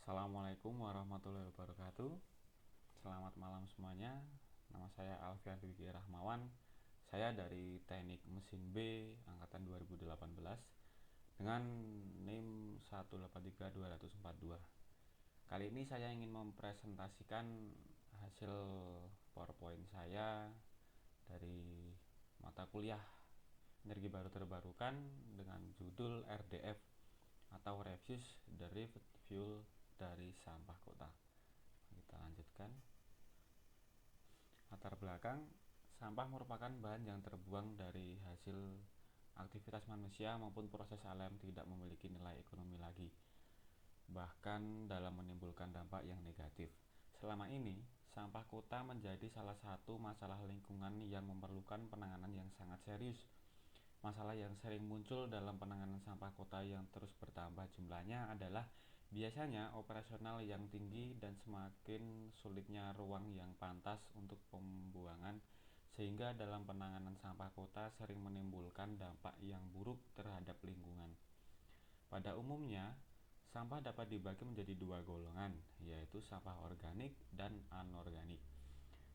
Assalamualaikum warahmatullahi wabarakatuh. Selamat malam semuanya. Nama saya Alfian Dwiki Rahmawan. Saya dari Teknik Mesin B angkatan 2018 dengan NIM 183-242. Kali ini saya ingin mempresentasikan hasil PowerPoint saya dari mata kuliah Energi Baru Terbarukan dengan judul RDF atau Refuse Derived Fuel dari Sampah Kota. Kita lanjutkan. Latar belakang, sampah merupakan bahan yang terbuang dari hasil aktivitas manusia maupun proses alam tidak memiliki nilai ekonomi lagi, bahkan dalam menimbulkan dampak yang negatif. Selama ini, sampah kota menjadi salah satu masalah lingkungan yang memerlukan penanganan yang sangat serius. Masalah yang sering muncul dalam penanganan sampah kota yang terus bertambah jumlahnya adalah biasanya operasional yang tinggi dan semakin sulitnya ruang yang pantas untuk pembuangan, sehingga dalam penanganan sampah kota sering menimbulkan dampak yang buruk terhadap lingkungan. Pada umumnya, sampah dapat dibagi menjadi dua golongan, yaitu sampah organik dan anorganik.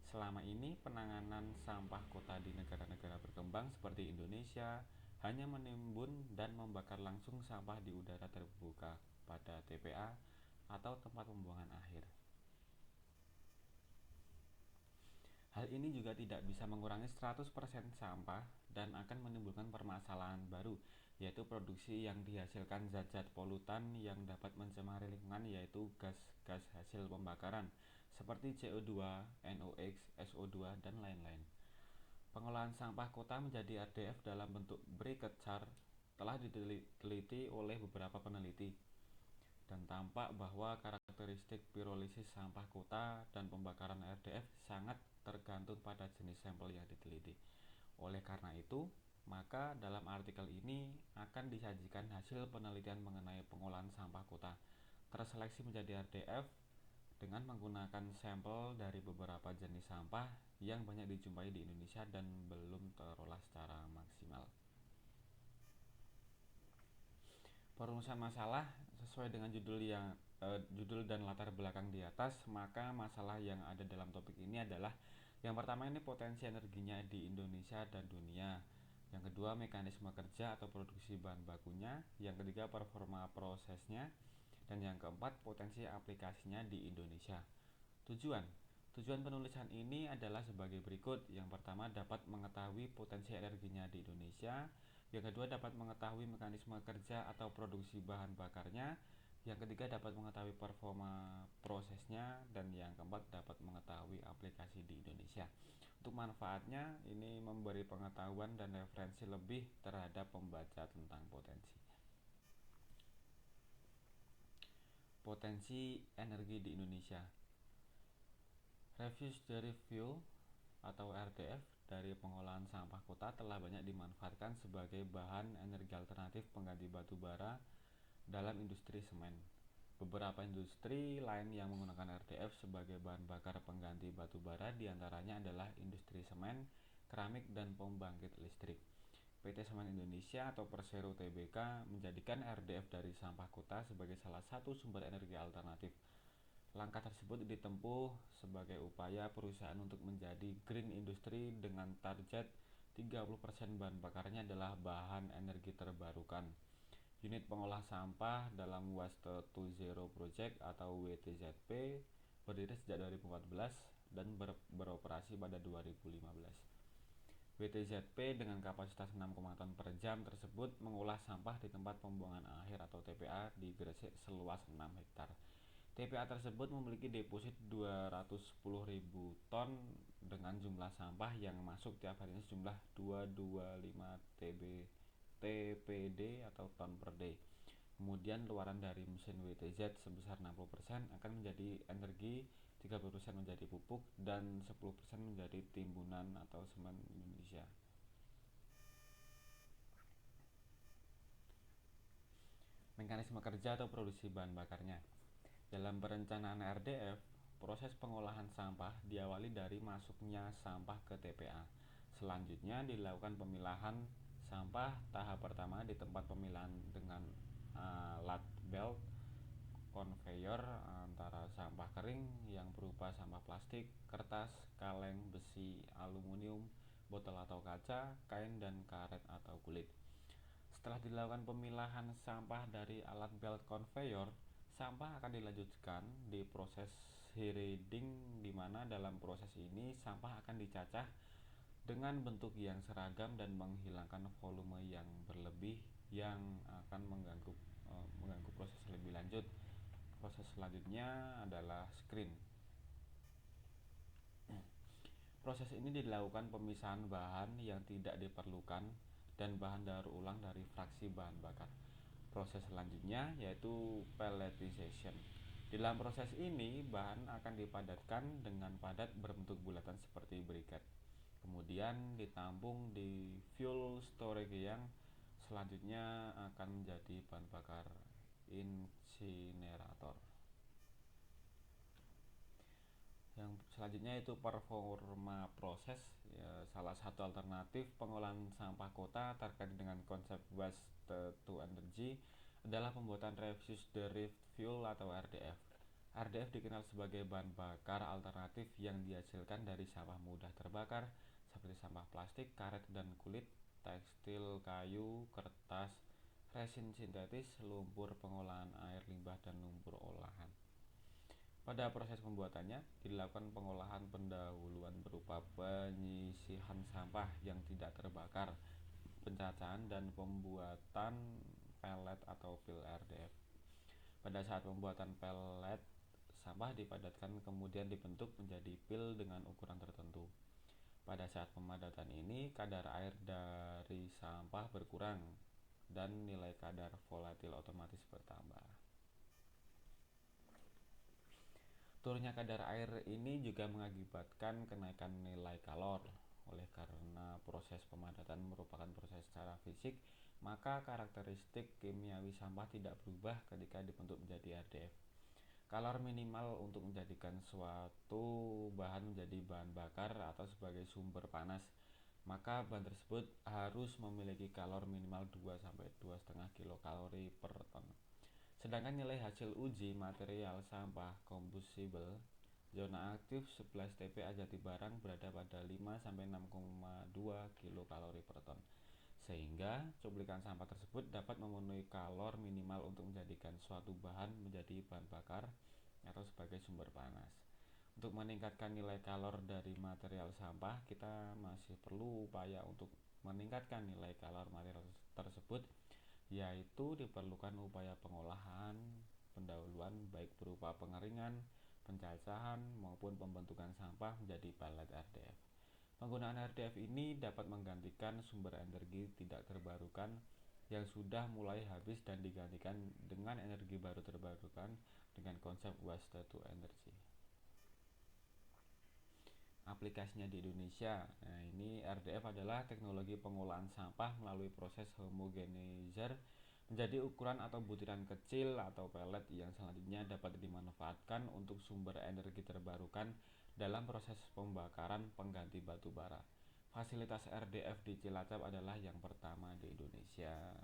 Selama ini, penanganan sampah kota di negara-negara berkembang seperti Indonesia hanya menimbun dan membakar langsung sampah di udara terbuka pada TPA atau tempat pembuangan akhir. Hal ini juga tidak bisa mengurangi 100% sampah dan akan menimbulkan permasalahan baru, yaitu produksi yang dihasilkan zat-zat polutan yang dapat mencemari lingkungan, yaitu gas-gas hasil pembakaran seperti CO2, NOx, SO2, dan lain-lain. Pengolahan sampah kota menjadi RDF dalam bentuk briquette char telah diteliti oleh beberapa peneliti, dan tampak bahwa karakteristik pirolisis sampah kota dan pembakaran RDF sangat tergantung pada jenis sampel yang diteliti. Oleh karena itu, maka dalam artikel ini akan disajikan hasil penelitian mengenai pengolahan sampah kota terseleksi menjadi RDF dengan menggunakan sampel dari beberapa jenis sampah yang banyak dijumpai di Indonesia dan belum terolah secara maksimal. Perumusan masalah sesuai dengan judul dan latar belakang di atas, maka masalah yang ada dalam topik ini adalah: yang pertama, ini potensi energinya di Indonesia dan dunia. Yang kedua, mekanisme kerja atau produksi bahan bakunya. Yang ketiga, performa prosesnya. Dan yang keempat, potensi aplikasinya di Indonesia. Tujuan penulisan ini adalah sebagai berikut. Yang pertama, dapat mengetahui potensi energinya di Indonesia. Yang kedua, dapat mengetahui mekanisme kerja atau produksi bahan bakarnya. Yang ketiga, dapat mengetahui performa prosesnya. Dan yang keempat, dapat mengetahui aplikasi di Indonesia. Untuk manfaatnya, ini memberi pengetahuan dan referensi lebih terhadap pembaca tentang potensi. Potensi energi di Indonesia. Refuse Derived Fuel atau RDF dari pengolahan sampah kota telah banyak dimanfaatkan sebagai bahan energi alternatif pengganti batu bara dalam industri semen. Beberapa industri lain yang menggunakan RDF sebagai bahan bakar pengganti batu bara diantaranya adalah industri semen, keramik, dan pembangkit listrik. PT Semen Indonesia atau Persero Tbk menjadikan RDF dari sampah kota sebagai salah satu sumber energi alternatif. Langkah tersebut ditempuh sebagai upaya perusahaan untuk menjadi green industry dengan target 30% bahan bakarnya adalah bahan energi terbarukan. Unit pengolah sampah dalam Waste to Zero Project atau WTZP berdiri sejak 2014 dan beroperasi pada 2015. WTZP dengan kapasitas 6, ton per jam tersebut mengolah sampah di tempat pembuangan akhir atau TPA di Gresik seluas 6 hektar. TPA tersebut memiliki deposit 210.000 ton dengan jumlah sampah yang masuk tiap harinya sejumlah 225 TPD atau ton per day. Kemudian luaran dari mesin WTZ sebesar 60% akan menjadi energi, 30% menjadi pupuk, dan 10% menjadi timbunan atau semen Indonesia. Mekanisme kerja atau produksi bahan bakarnya. Dalam perencanaan RDF, proses pengolahan sampah diawali dari masuknya sampah ke TPA. Selanjutnya dilakukan pemilahan sampah. Tahap pertama di tempat pemilahan dengan alat belt conveyor konveyor antara sampah kering yang berupa sampah plastik, kertas, kaleng, besi, aluminium, botol atau kaca, kain, dan karet atau kulit. Setelah dilakukan pemilahan sampah dari alat belt conveyor, sampah akan dilanjutkan di proses shredding, di mana dalam proses ini sampah akan dicacah dengan bentuk yang seragam dan menghilangkan volume yang berlebih yang akan mengganggu proses lebih lanjut. Proses selanjutnya adalah screen. Proses ini dilakukan pemisahan bahan yang tidak diperlukan dan bahan daur ulang dari fraksi bahan bakar. Proses selanjutnya yaitu pelletization. Dalam proses ini, bahan akan dipadatkan dengan padat berbentuk bulatan seperti briket. Kemudian ditampung di fuel storage yang selanjutnya akan menjadi bahan bakar insinerator. Yang selanjutnya itu performa proses, ya, salah satu alternatif pengolahan sampah kota terkait dengan konsep waste to energy adalah pembuatan refuse derived fuel atau RDF. RDF dikenal sebagai bahan bakar alternatif yang dihasilkan dari sampah mudah terbakar seperti sampah plastik, karet dan kulit, tekstil, kayu, kertas, resin sintetis, lumpur pengolahan air limbah dan lumpur olahan. Pada proses pembuatannya dilakukan pengolahan pendahuluan berupa penyisihan sampah yang tidak terbakar, pencacahan, dan pembuatan pelet atau pil RDF. Pada saat pembuatan pelet, sampah dipadatkan kemudian dibentuk menjadi pil dengan ukuran tertentu. Pada saat pemadatan ini, kadar air dari sampah berkurang dan nilai kadar volatil otomatis bertambah. Turunnya kadar air ini juga mengakibatkan kenaikan nilai kalor. Oleh karena proses pemadatan merupakan proses secara fisik, maka karakteristik kimiawi sampah tidak berubah ketika dibentuk menjadi RDF. Kalor minimal untuk menjadikan suatu bahan menjadi bahan bakar atau sebagai sumber panas, maka bahan tersebut harus memiliki kalor minimal 2-2,5 kilokalori per ton. Sedangkan nilai hasil uji material sampah combustible zona aktif 11 TPA Jatibarang berada pada 5-6,2 kilokalori per ton. Sehingga cuplikan sampah tersebut dapat memenuhi kalor minimal untuk menjadikan suatu bahan menjadi bahan bakar atau sebagai sumber panas. Untuk meningkatkan nilai kalor dari material sampah, kita masih perlu upaya untuk meningkatkan nilai kalor material tersebut, yaitu diperlukan upaya pengolahan pendahuluan baik berupa pengeringan, pencacahan maupun pembentukan sampah menjadi pelet RDF. Penggunaan RDF ini dapat menggantikan sumber energi tidak terbarukan yang sudah mulai habis dan digantikan dengan energi baru terbarukan dengan konsep waste to energy. Aplikasinya di Indonesia. Nah, ini RDF adalah teknologi pengolahan sampah melalui proses homogenizer menjadi ukuran atau butiran kecil atau pelet yang selanjutnya dapat dimanfaatkan untuk sumber energi terbarukan dalam proses pembakaran pengganti batu bara. Fasilitas RDF di Cilacap adalah yang pertama di Indonesia.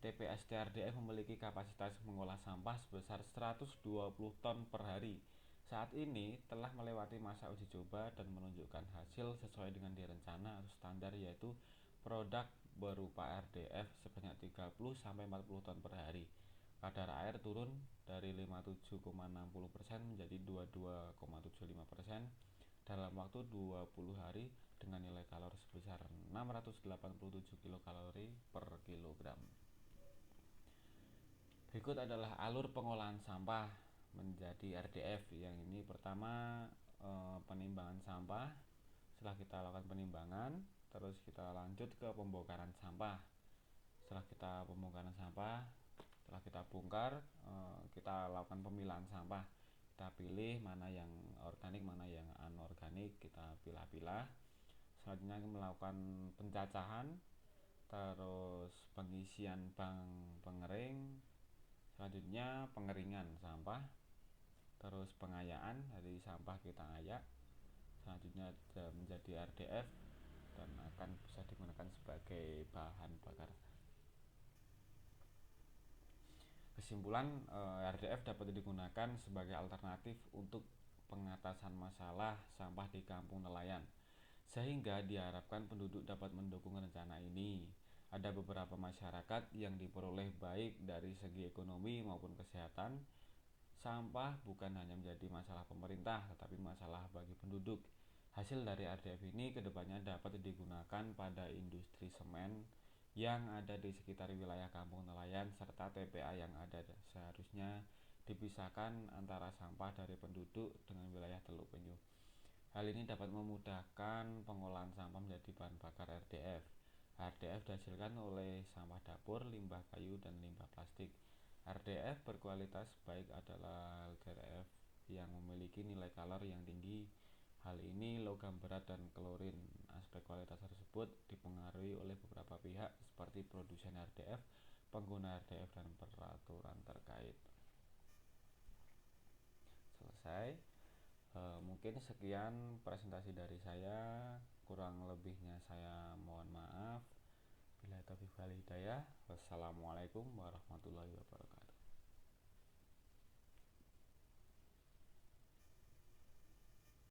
TPST RDF memiliki kapasitas mengolah sampah sebesar 120 ton per hari. Saat ini telah melewati masa uji coba dan menunjukkan hasil sesuai dengan direncana atau standar, yaitu produk berupa RDF sebanyak 30-40 ton per hari. Kadar air turun dari 57,60% menjadi 22,75% dalam waktu 20 hari dengan nilai kalori sebesar 687 kilokalori per kilogram. Berikut adalah alur pengolahan sampah menjadi RDF. Yang ini pertama penimbangan sampah. Setelah kita lakukan penimbangan, terus kita lanjut ke pembongkaran sampah. Setelah kita pembongkaran sampah, setelah kita bongkar, kita lakukan pemilahan sampah. Kita pilih mana yang organik, mana yang anorganik, kita pilah-pilah. Selanjutnya melakukan pencacahan, terus pengisian bank pengering, selanjutnya pengeringan sampah, terus pengayaan, dari sampah kita ayak, selanjutnya menjadi RDF dan akan bisa digunakan sebagai bahan bakar. Kesimpulan, RDF dapat digunakan sebagai alternatif untuk pengatasan masalah sampah di kampung nelayan, sehingga diharapkan penduduk dapat mendukung rencana ini. Ada beberapa masyarakat yang diperoleh baik dari segi ekonomi maupun kesehatan. Sampah bukan hanya menjadi masalah pemerintah, tetapi masalah bagi penduduk. Hasil dari RDF ini kedepannya dapat digunakan pada industri semen yang ada di sekitar wilayah kampung nelayan serta TPA yang ada. Seharusnya dipisahkan antara sampah dari penduduk dengan wilayah Teluk Penyu. Hal ini dapat memudahkan pengolahan sampah menjadi bahan bakar RDF. RDF dihasilkan oleh sampah dapur, limbah kayu, dan limbah plastik. RDF berkualitas baik adalah RDF yang memiliki nilai kalor yang tinggi. Hal ini logam berat dan klorin. Aspek kualitas tersebut dipengaruhi oleh beberapa pihak seperti produsen RDF, pengguna RDF, dan peraturan terkait. Selesai. Mungkin sekian presentasi dari saya, kurang lebihnya saya mohon maaf. Bila taufiq wal hidayah. Wassalamualaikum warahmatullahi wabarakatuh.